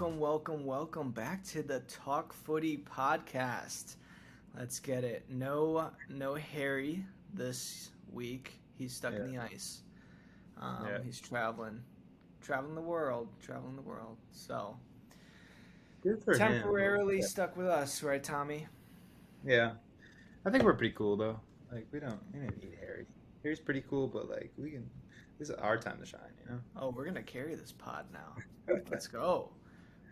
welcome back to the Talk Footy podcast. Let's get it. No Harry this week. He's stuck in Yeah, the ice. yeah. He's traveling the world. So Good for him. temporarily stuck with us, right, Tommy? Yeah, I think we're pretty cool though. Like we don't need Harry. Harry's pretty cool, but like we can. This is our time to shine, Oh, we're gonna carry this pod now. Let's go.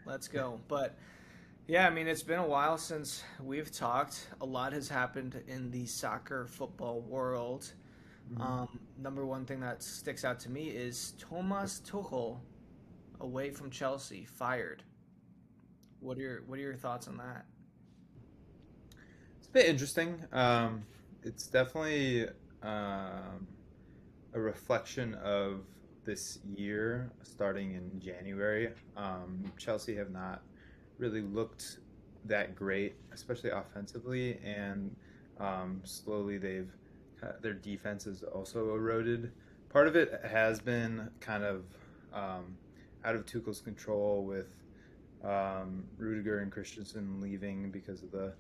Let's go. But yeah, I mean, it's been a while since we've talked. A lot has happened in the soccer football world. hmm Number one thing that sticks out to me is Thomas Tuchel away from Chelsea, fired. What are your thoughts on that? It's a bit interesting. It's definitely a reflection of this year starting in January. Chelsea have not really looked that great, especially offensively, and slowly their defense has also eroded. Part of it has been kind of um, out of Tuchel's control with Rudiger and Christensen leaving because of the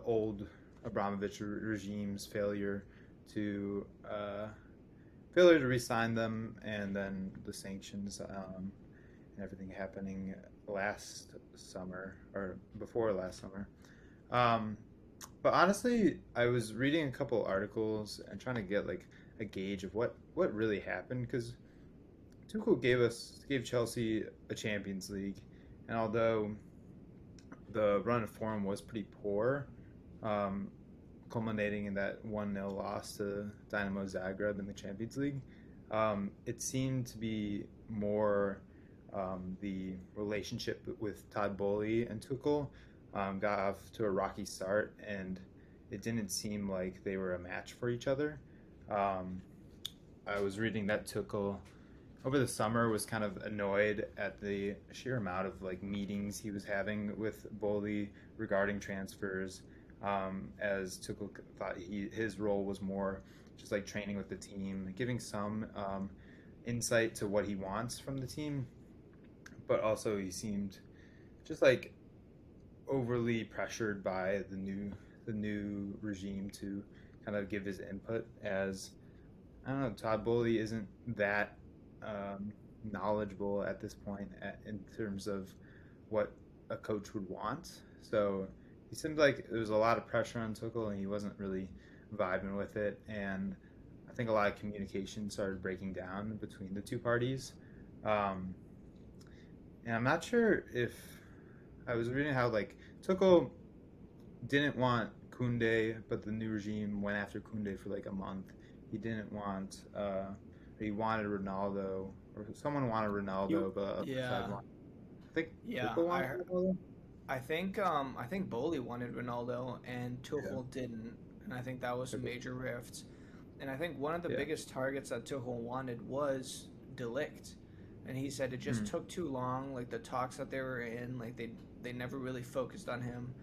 old Abramovich regime's to uh, failure to re-sign them, and then the sanctions and everything happening last summer or before last summer. Um, but honestly, I was reading a couple articles and trying to get like a gauge of what really happened because Tuchel gave Chelsea a Champions League, and although the run of form was pretty poor, um, culminating in that 1-0 loss to Dynamo Zagreb in the Champions League. It seemed to be more the relationship with Todd Bowley and Tuchel got off to a rocky start, and it didn't seem like they were a match for each other. Um, I was reading that Tuchel over the summer was kind of annoyed at the sheer amount of like meetings he was having with Bowley regarding transfers, as Tuchel thought his role was more just like training with the team, giving some insight to what he wants from the team, but also he seemed just like overly pressured by the new regime to kind of give his input. As I don't know, Todd Bowley isn't that um, knowledgeable at this point in terms of what a coach would want. So he seemed like there was a lot of pressure on Tuchel, and he wasn't really vibing with it. And I think a lot of communication started breaking down between the two parties. Um, and I'm not sure if I was reading how like Tuchel didn't want Kunde, but the new regime went after Kunde for like a month. He didn't want, he wanted Ronaldo, or someone wanted You Ronaldo, but the other side yeah. wanted. I think Yeah, Tuchel wanted Ronaldo. I think Bowley wanted Ronaldo and Yeah, Tuchel didn't, and I think that was a okay. major rift. And I think one of the Yeah. biggest targets that Tuchel wanted was Delict, and he said it just Mm. took too long. Like the talks that they were in, like they never really focused on him.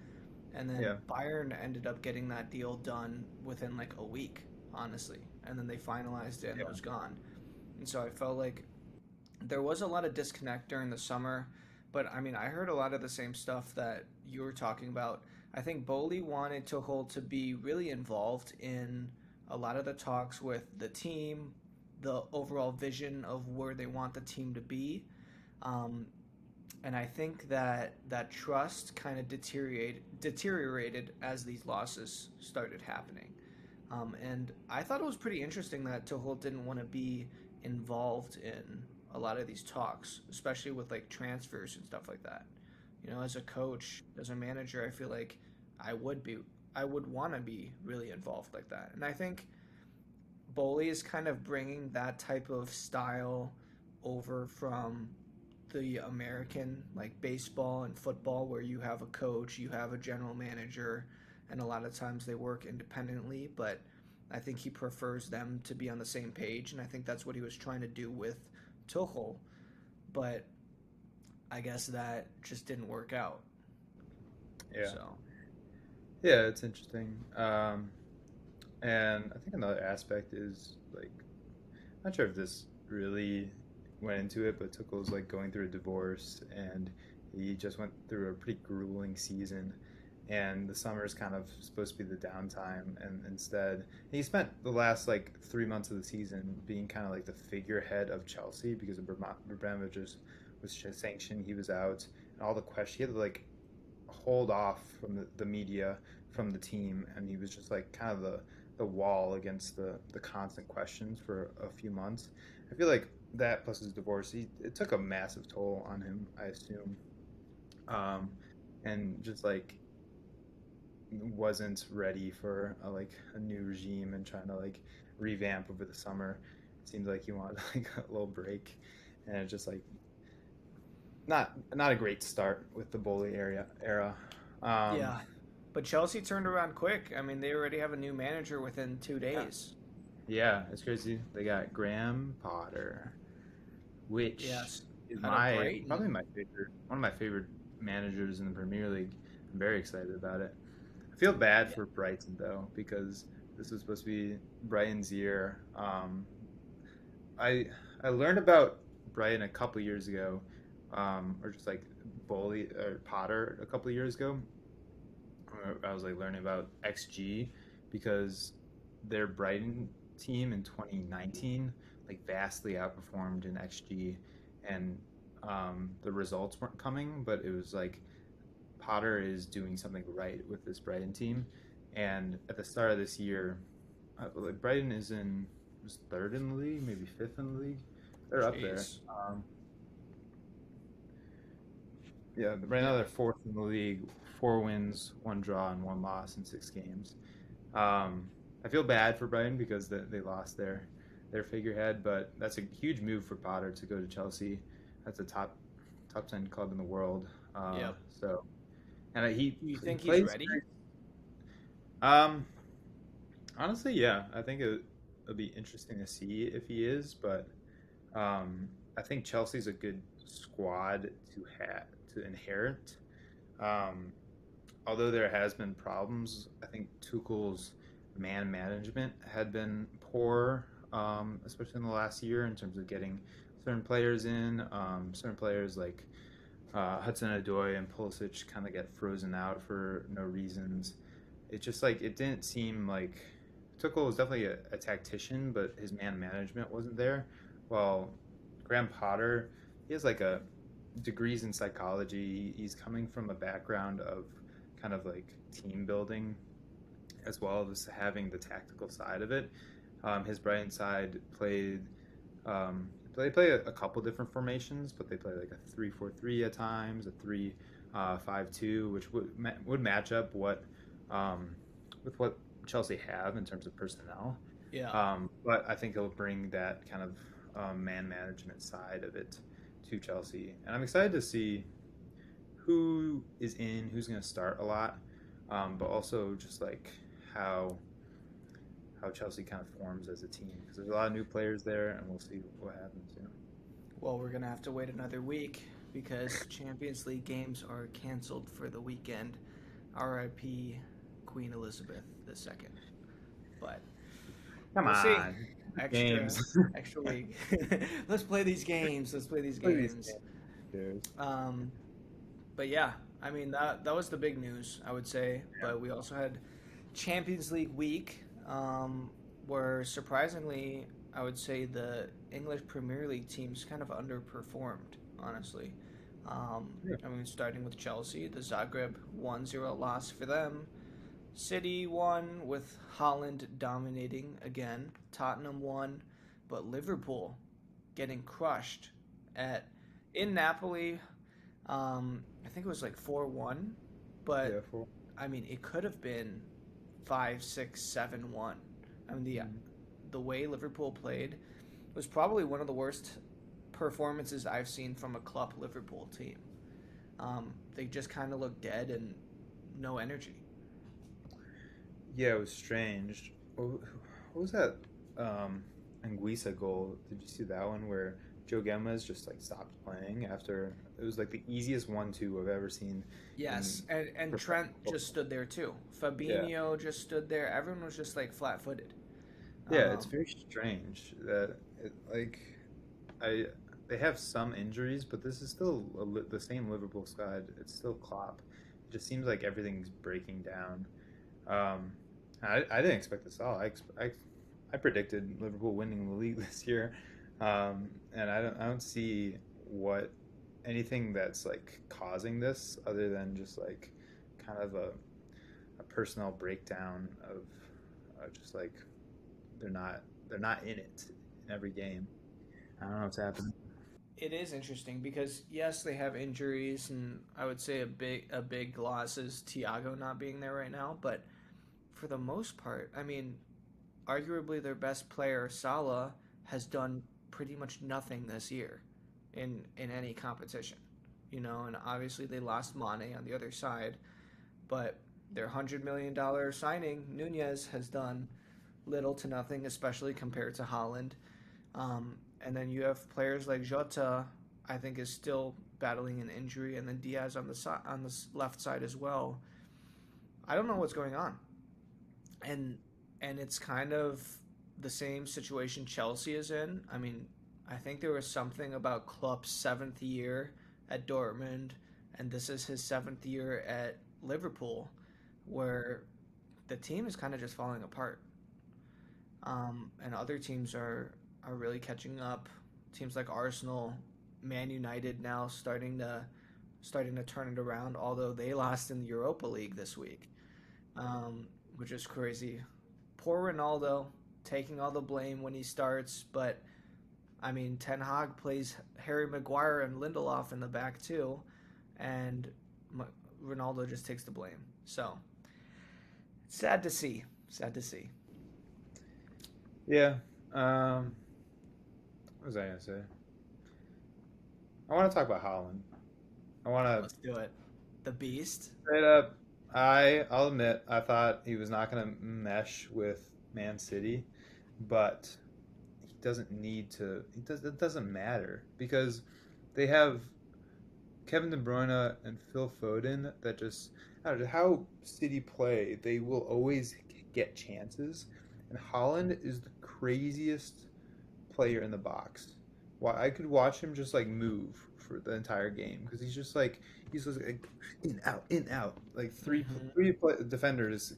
And then Yeah. Bayern ended up getting that deal done within like a week, honestly. And then they finalized it and it Yeah. was gone. And so I felt like there was a lot of disconnect during the summer, but I mean, I heard a lot of the same stuff that you were talking about. I think Bowley wanted Tuchel to be really involved in a lot of the talks with the team, the overall vision of where they want the team to be. Um, and I think that that trust kind of deteriorated as these losses started happening. And I thought it was pretty interesting that Tuchel didn't want to be involved in a lot of these talks, especially with like transfers and stuff like that. You know, as a coach, as a manager, I feel like I would be, I would want to be really involved like that. And I think Bowley is kind of bringing that type of style over from the American like baseball and football where you have a coach, you have a general manager, and a lot of times they work independently, but I think he prefers them to be on the same page, and I think that's what he was trying to do with Tuchel, but I guess that just didn't work out. Yeah. So, Yeah. It's interesting. And I think another aspect is like, I'm not sure if this really went into it, but Tuchel's like going through a divorce, and He just went through a pretty grueling season, and the summer is kind of supposed to be the downtime. And instead, he spent the last like 3 months of the season being kind of like the figurehead of Chelsea because Abramovich was just sanctioned. He was out, and all the questions he had to like hold off from the media, from the team, and he was just like kind of the wall against the constant questions for a few months. I feel like that plus his divorce, it took a massive toll on him, I assume, um, and just like wasn't ready for a new regime and trying to like revamp over the summer. It seemed like he wanted like a little break, and it just like not a great start with the Bully era. Um, Yeah. But Chelsea turned around quick. I mean, they already have a new manager within two yeah, days. yeah, it's crazy. They got Graham Potter, which Yes. is Out of my probably Brighton. my favorite one of my favorite managers in the Premier League. I'm very excited about it. I feel bad Yeah. for Brighton though because this was supposed to be Brighton's year. I I learned about Brighton a couple years ago, or just like Bully or Potter a couple years ago. I was like learning about XG because their Brighton team in 2019 like vastly outperformed in XG, and the results weren't coming, but it was like Potter is doing something right with this Brighton team. And at the start of this year, like Brighton is in was third in the league, maybe fifth in the league. They're up there. Jeez. Yeah, right now Yeah. they're fourth in the league, 4 wins, 1 draw, and 1 loss in 6 games. I feel bad for Brighton because they lost their figurehead, but that's a huge move for Potter to go to Chelsea. That's a top 10 club in the world. Yep. So and Do you he think he's plays ready? very. Um, Honestly, yeah, I think it'll be interesting to see if he is, but I think Chelsea's a good squad to inherit. Um, Although there has been problems, I think Tuchel's man management had been poor, especially in the last year in terms of getting certain players in. Certain players like Hudson-Odoi and Pulisic kind of get frozen out for no reasons. It just like it didn't seem like Tuchel was definitely a tactician, but his man management wasn't there. Well, Graham Potter, he has like a degrees in psychology. He's coming from a background of kind of like team building as well as having the tactical side of it. His Brighton side they play a couple different formations, but they play like a 3-4-3 at times, a 3-5-2, which would match up um, with what Chelsea have in terms of personnel. Yeah. But I think he'll bring that kind of man management side of it to Chelsea, and I'm excited to see who's going to start a lot, but also just like how how Chelsea kind of forms as a team because there's a lot of new players there, and we'll see what happens. Well, we're gonna have to wait another week because Champions League games are canceled for the weekend. R.I.P. Queen Elizabeth II. But Come we'll see. on, Extra, games. extra week. Let's play these games. Let's play these Please, games. games. Um, but yeah, I mean that was the big news, I would say. Yeah. But we also had Champions League week, where surprisingly, I would say the English Premier League teams kind of underperformed, honestly. Yeah. I mean, starting with Chelsea, the Zagreb 1-0 loss for them. City won with Holland dominating again. Tottenham won, but Liverpool getting crushed at in Napoli. I think it was like 4-1, but Yeah. For, I mean it could have been 5-6-7-1. I mean mm, the way Liverpool played was probably one of the worst performances I've seen from a club Liverpool team. They just kind of looked dead and no energy. yeah, it was strange. What was that Anguissa goal? Did you see that one where Joe Gomez just like stopped playing after it was like the easiest 1-2 I've ever seen in Yes, and professional Trent just football. stood there too. Yeah. Fabinho just stood there. Everyone was just like flat footed. Yeah, it's Um, very strange that like I they have some injuries, but this is still the same Liverpool squad. It's still Klopp. It just seems like everything's breaking down. Um, I didn't expect this at all. I predicted Liverpool winning the league this year, and I don't see what anything that's like causing this other than just like kind of a personal breakdown of just like they're not in it in every game. I don't know what's happening. It is interesting because yes, they have injuries, and I would say a big loss is Thiago not being there right now. But for the most part, I mean, arguably their best player, Salah, has done pretty much nothing this year in any competition. And obviously they lost Mane on the other side, but their $100 million signing, Nunez, has done little to nothing, especially compared to Holland. And then you have players like Jota, I think, is still battling an injury, and then Diaz on the left side as well. I don't know what's going on, and it's kind of the same situation Chelsea is in. I mean, I think there was something about Klopp's seventh year at Dortmund, and this is his seventh year at Liverpool, where the team is kind of just falling apart. And other teams are really catching up. Teams like Arsenal, Man United now starting to turn it around. Although they lost in the Europa League this week, which is crazy. Poor Ronaldo taking all the blame when he starts, but I mean Ten Hag plays Harry Maguire and Lindelof in the back too, and Ronaldo just takes the blame. So sad to see. Sad to see. Yeah. What was I gonna say? I want to talk about Holland. I want to Let's do it. The Beast. straight up. I'll admit I thought he was not gonna mesh with Man City, but he doesn't need to. It doesn't matter because they have Kevin De Bruyne and Phil Foden that just I don't know how City play. They will always get chances, and Holland is the craziest player in the box. Why I could watch him just like move for the entire game because he's just like in out like Mm-hmm. defenders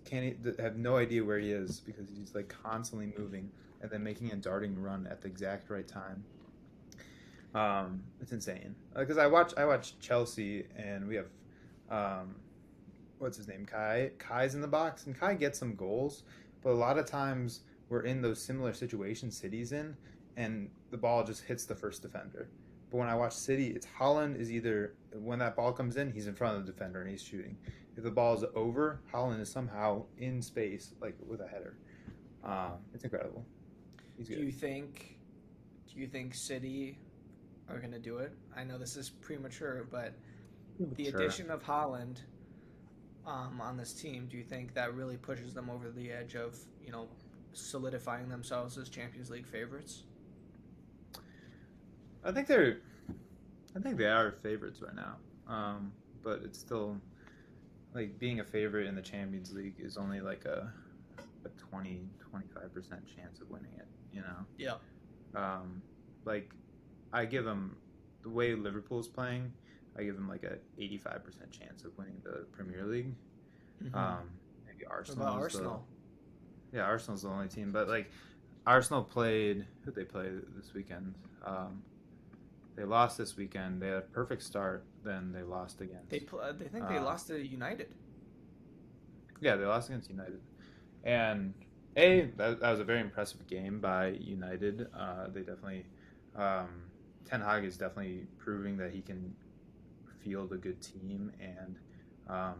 have no idea where he is because he's like constantly moving and then making a darting run at the exact right time. It's insane because I watch Chelsea and we have um, what's his name Kai's in the box and Kai gets some goals, but a lot of times we're in those similar situations City's in, and the ball just hits the first defender. But when I watch City, it's Holland is either when that ball comes in, he's in front of the defender and he's shooting. If the ball is over, Holland is somehow in space like with a header. It's incredible. He's Do good. you think do you think City are going to do it? I know this is premature, but the Sure. addition of Holland on this team, do you think that really pushes them over the edge of, solidifying themselves as Champions League favorites? I think they're I think they are favorites right now. But it's still like being a favorite in the Champions League is only like a 20-25% chance of winning it. Yeah. Um, like I give them the way Liverpool's playing, I give them like a 85% chance of winning the Premier League. Mm-hmm. Maybe What about Arsenal is the Arsenal? yeah Arsenal's the only team, but like Arsenal played who they play this weekend. They lost this weekend. They had a perfect start, then they lost They against. they think they Uh, lost to United. yeah, they lost against United, and that was a very impressive game by United. They definitely um, Ten Hag is definitely proving that he can field a good team, and um,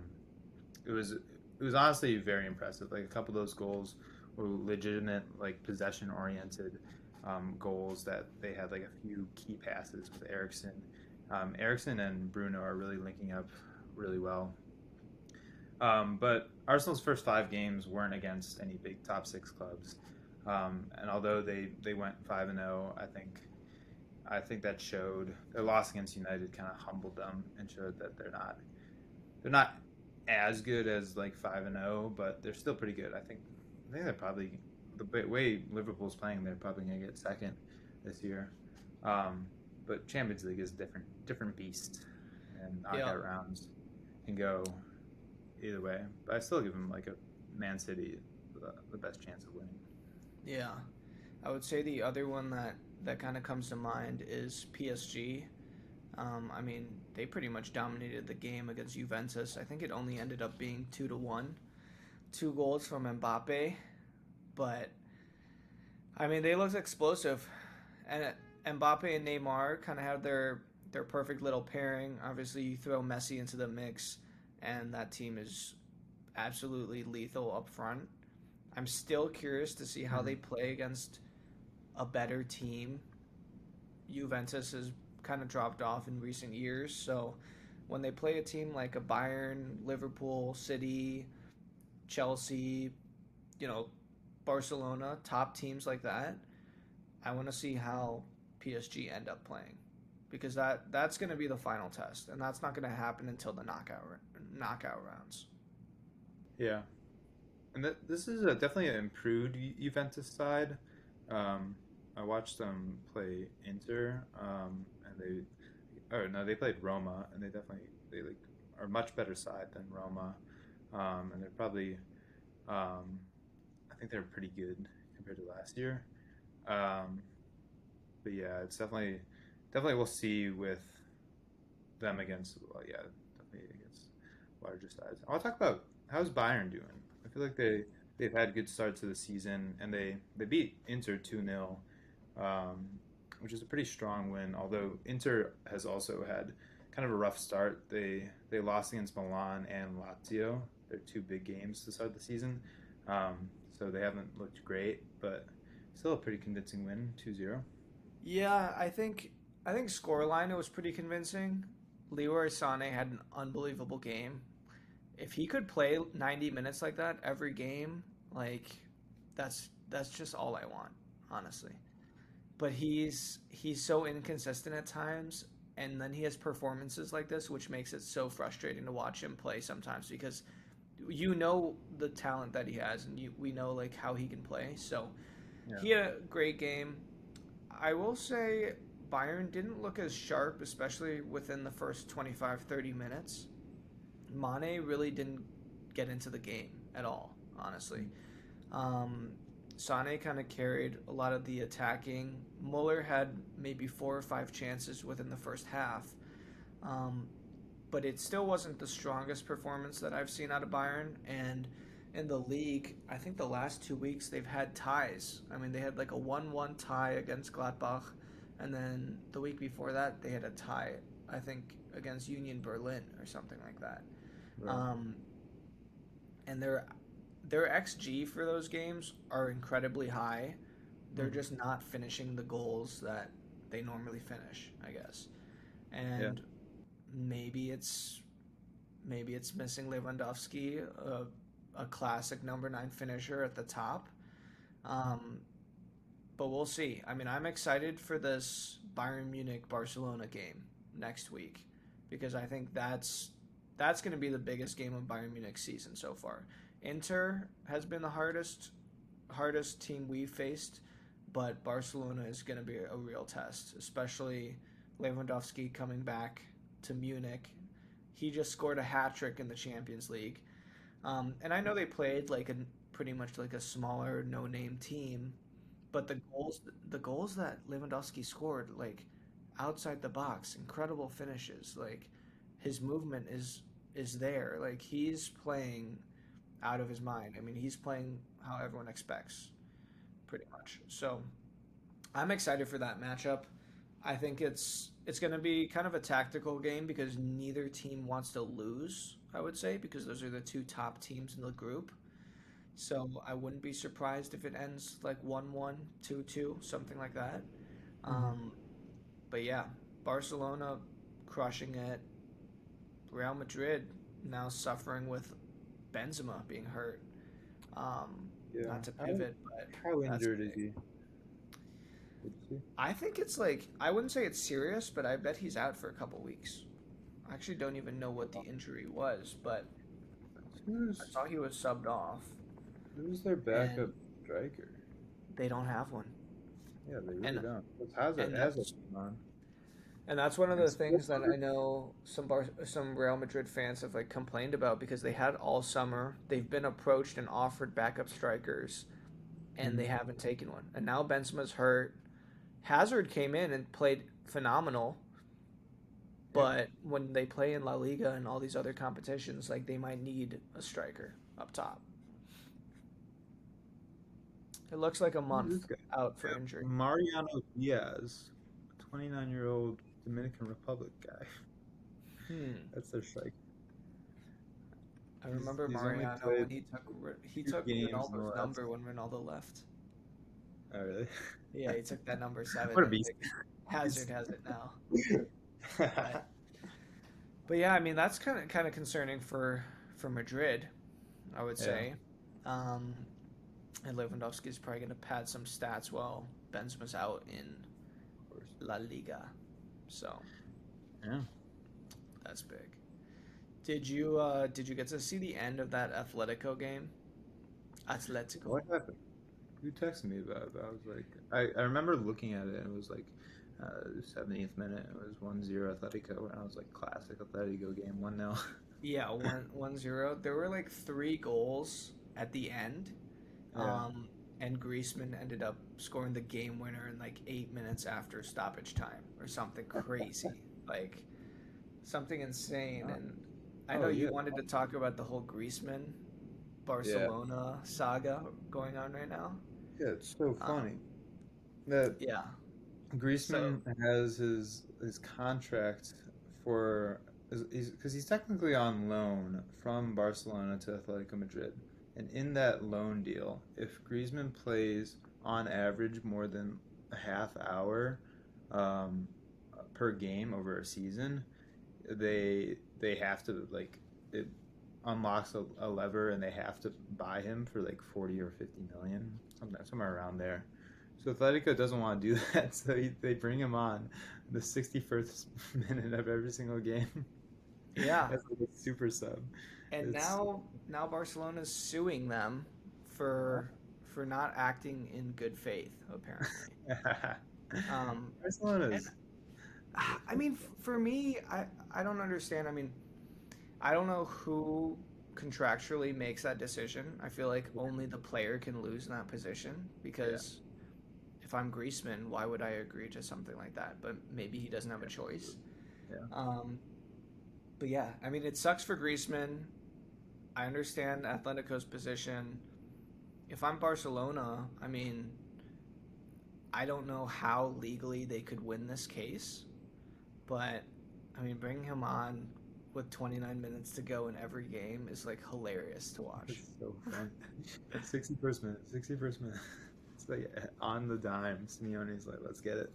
it was honestly very impressive. Like a couple of those goals were legitimate, like possession oriented goals that they had like a few key passes with Ericsson. Ericsson and Bruno are really linking up really well. But Arsenal's first 5 games weren't against any big top six clubs, and although they went 5-0, I think that showed their loss against United kind of humbled them and showed that they're not as good as like 5-0, but they're still pretty good. I think they're probably way Liverpool's playing. They're probably gonna get second this year. Um, but Champions League is different beast, and Yeah, knockout rounds can go either way. But I still give him like a Man City the best chance of winning. yeah. I would say the other one that kind of comes to mind is PSG. I mean, they pretty much dominated the game against Juventus. I think it only ended up being 2-1, 2 goals from Mbappe, but I mean they looked explosive, and Mbappe and Neymar kind of had their perfect little pairing. Obviously, you throw Messi into the mix, and that team is absolutely lethal up front. I'm still curious to see how Hmm. they play against a better team. Juventus has kind of dropped off in recent years, so when they play a team like a Bayern, Liverpool, City, Chelsea, you know, Barcelona, top teams like that, I want to see how PSG end up playing because that's going to be the final test, and that's not going to happen until the knockout rounds. Yeah, and this is definitely an improved Juventus side. Um, I watched them play Inter, and they played Roma, and they like are a much better side than Roma, and they're probably I think they're pretty good compared to last year. Um, but yeah, it's definitely we'll see with them against yeah, definitely against larger sides. I want to talk about how's Bayern doing. I feel like they've had good starts to the season, and they beat Inter 2-0, um, which is a pretty strong win. Although Inter has also had kind of a rough start. They lost against Milan and Lazio. They're two big games to start the season, so they haven't looked great, but still a pretty convincing win, 2-0. Yeah, I think scoreline it was pretty convincing. Leroy Sané had an unbelievable game. If he could play 90 minutes like that every game, like that's just all I want, honestly. But he's so inconsistent at times, and then he has performances like this which makes it so frustrating to watch him play sometimes because you know the talent that he has, and we know like how he can play. So Yeah. he had a great game. I will say Bayern didn't look as sharp, especially within the first 25-30 minutes. Mane really didn't get into the game at all, honestly. Um, Sane kind of carried a lot of the attacking. Muller had maybe 4 or 5 chances within the first half, um, but it still wasn't the strongest performance that I've seen out of Bayern. And in the league, I think the last 2 weeks they've had ties. I mean, they had like a 1-1 tie against Gladbach, and then the week before that they had a tie, I think, against Union Berlin or something like that. Right. Um, and their XG for those games are incredibly high. They're Mhm. just not finishing the goals that they normally finish, I guess. Yeah. And maybe it's maybe it's missing Lewandowski, a classic number 9 finisher at the top. Um, but we'll see. I mean, I'm excited for this Bayern Munich Barcelona game next week because I think that's going to be the biggest game of Bayern Munich's season so far. Inter has been the hardest team we've faced, but Barcelona is going to be a real test, especially Lewandowski coming back to Munich. He just scored a hat trick in the Champions League, and I know they played like a pretty much like a smaller no name team, but the goals that Lewandowski scored, like outside the box, incredible finishes. Like his movement is there. Like he's playing out of his mind. I mean, he's playing how everyone expects, pretty much. So I'm excited for that matchup. I think it's going to be kind of a tactical game because neither team wants to lose. I would say because those are the two top teams in the group. So I wouldn't be surprised if it ends like 1-1, 2-2, something like that. Hmm. Um, but yeah, Barcelona crushing it. Real Madrid now suffering with Benzema being hurt. Um, Yeah. not to How pivot, but how that's injured is big. he? Did you see? I think it's like I wouldn't say it's serious, but I bet he's out for a couple weeks. I actually don't even know what the injury was, but I Who's saw he was subbed off, who's their backup and striker? they don't have one. Yeah, they really And don't. It's Hazard. and Hazard that's on. And that's one of the It's things that I know some Real Madrid fans have like complained about because they had all summer. They've been approached and offered backup strikers, and they Mhm. haven't taken one. And now Benzema's hurt. Hazard came in and played phenomenal, Yep. but when they play in La Liga and all these other competitions, like they might need a striker up top. It looks like a Who's month this guy? out for Yep. injury. Mariano Diaz, 29-year-old Dominican Republic guy. Hmm. That's their strike. I He's remember he's only Mariano when played he two took games in the Ronaldo's last. number when Ronaldo left. Oh, really? Yeah, he took that number seven, What a and beast. like Hazard He's- has it now. But yeah, I mean that's kind of concerning for Madrid, I would Yeah, of say. Um, and Lewandowski's probably going to pad some stats while Benzema's out in course. La Liga. So Yeah. that's big. Did you get to see the end of that Atletico game? Atletico. What happened? You texted me about it, but I was like, I remember looking at it and it was like 70th minute. It was 1-0 Atletico, and I was like, classic Atletico game, 1-0. Yeah, 1-0. There were like three goals at the end, Yeah. um, and Griezmann ended up scoring the game winner in like 8 minutes after stoppage time or something crazy, like something insane. And I know Oh, you yeah. wanted to talk about the whole Griezmann Yeah. Barcelona saga going on right now. Yeah, it's so Um, funny that yeah. So Griezmann has his contract for because he's technically on loan from Barcelona to Atletico Madrid, and in that loan deal, if Griezmann plays on average more than a half hour um, per game over a season, they have to like it unlocks a lever and they have to buy him for like 40 or 50 million, somewhere around there. So Atletico doesn't want to do that, so they bring him on the 61st minute of every single game yeah, as like a super sub. and It's now Barcelona's suing them for not acting in good faith, apparently. And Barcelona's I mean, for me, I don't understand. I mean, I don't know who contractually makes that decision. I feel like only the player can lose in that position yeah, because if I'm Griezmann, why would I agree to something like that? But maybe he doesn't have a choice. yeah, Um, but yeah, I mean, it sucks for Griezmann. I understand Atletico's position. If I'm Barcelona, I mean, I don't know how legally they could win this case, but I mean, bringing him on with 29 minutes to go in every game is like hilarious to watch. it's so fun. 61st minute, 61st minute. It's like on the dime. Simeone's like, let's get it.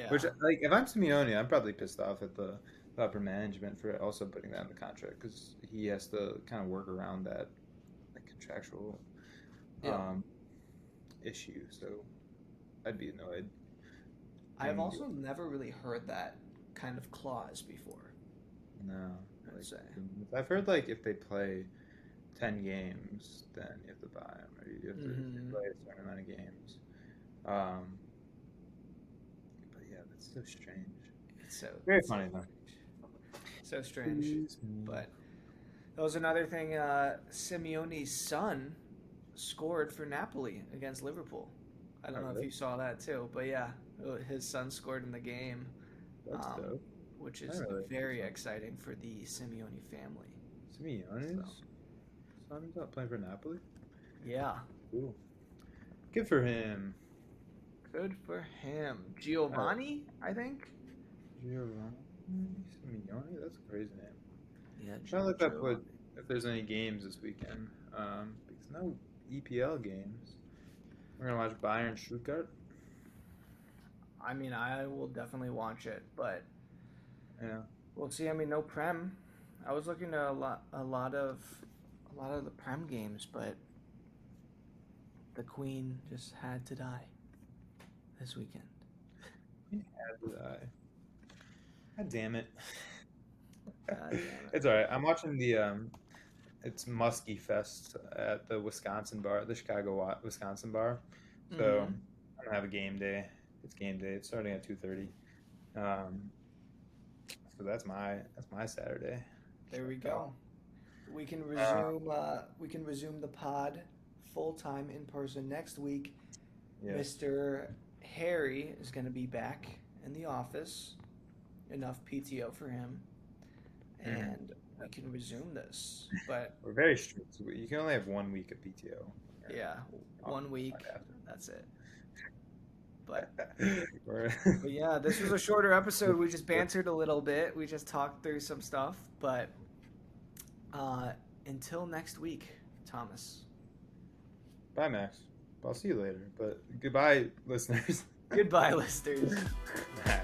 Which, Yeah. like, if I'm Simeone, I'm probably pissed off at the upper management for also putting that in the contract because he has to kind of work around that like contractual Yeah. um, issue. So I'd be annoyed. I've And also never really heard that kind of clause before, no, I'd like say. I've heard like if they play 10 games, then you have to buy them, or you have to Hmm. play a certain amount of games. Um, but yeah, that's so strange. Very It's so funny though. strange. So strange. Please me. But that was another thing. Simeone's son scored for Napoli against Liverpool. I Oh, don't know if really? you saw that too, but yeah, his son scored in the game, That's um, dope. which I is really very exciting for the Simeone family. So Simeone's son's not playing for Napoli. yeah, Cool. Good for him. good for him. Uh, Giovanni, I think. Giovanni Simeone. That's a crazy name. Yeah, Trying to look up what Giovanni. if there's any games this weekend. Because no EPL games. We're gonna watch Bayern Stuttgart. I mean, I will definitely watch it, but Yeah. we'll see. I mean, no Prem. I was looking at a lot of the Prem games, but the Queen just had to die this weekend. Did I? God damn it. God damn it. It's alright. I'm watching the it's Muskie Fest at the Wisconsin bar, the Chicago Wisconsin bar. So Mm-hmm. I'm gonna have a game day. It's game day. It's starting at 2:30. Um, So that's my Saturday. There we go. We can resume the pod full time in person next week. Yes. Mr. Harry is going to be back in the office. Enough PTO for him, and we can resume this. But We're very strict. So you can only have 1 week of PTO. yeah, 1 week. That's it. But yeah, this was a shorter episode. We just bantered a little bit. We just talked through some stuff. But until next week, Thomas. Bye, Max. I'll see you later. But goodbye, listeners. Goodbye, listeners. Bye.